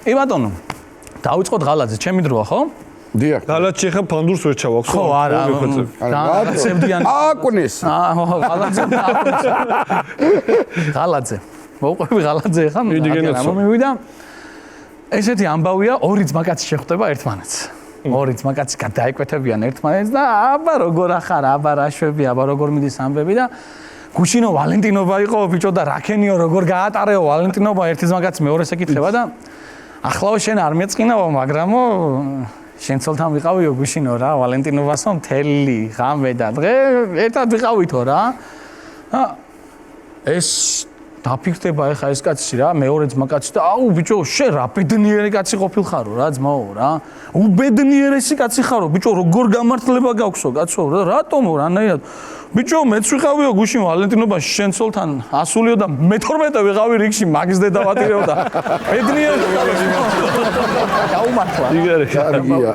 კი ბატონო. დავიწყოთ ღალაძე, ჩემი დროა, ხო? დიახ. გალაჩი ხა ფანდურს ვერ ჩავაქვს. ხო, არა. აკუნის. ღალაძე. ღალაძე. მოყვები ღალაძე ხა? მივიდა. ესეთი ამბავია, ორი ძმაკაცი შეხვდება ერთმანეთს. ორი ძმაკაცი გადაეკვეთებიან ერთმანეთს და აბა როგორ ახარ, აბა რა შვები, აბა როგორ მიდის ამბები და გუშინო ვალენტინობა იყო ბიჭო და რაკენიო როგორ გაატარეო ვალენტინობა ერთი ძმაკაცი მეორეს ეკითხება და ახლავე შენ არ მეწყინაო, მაგრამო შენ ცოლთან ვიყავიო გუშინო რა, ვალენტინობასო მთელი ღამე და დღე ერთად ვიყავითო რა. ეს დაფიქრდება ეხა ეს კაცი რა, მეორე ძმაკაცი და აუ ბიჭო, შენ რა ბედნიერი კაცი ყოფილხარო რა, ძმაო რა. უბედნიერესი კაცი ხარო, ბიჭო, როგორ გამართლება გაქვსო, კაცო, რატომო რანაირად? ბიჭო, მეც ვიყავიო გუშინ ვალენტინობაში შენ ცოლთან ასულიო და მე-12 ვიყავი რიგში, მაგის დედა ვატირეო და ბედნიერი. გაუმართლა. კარგია.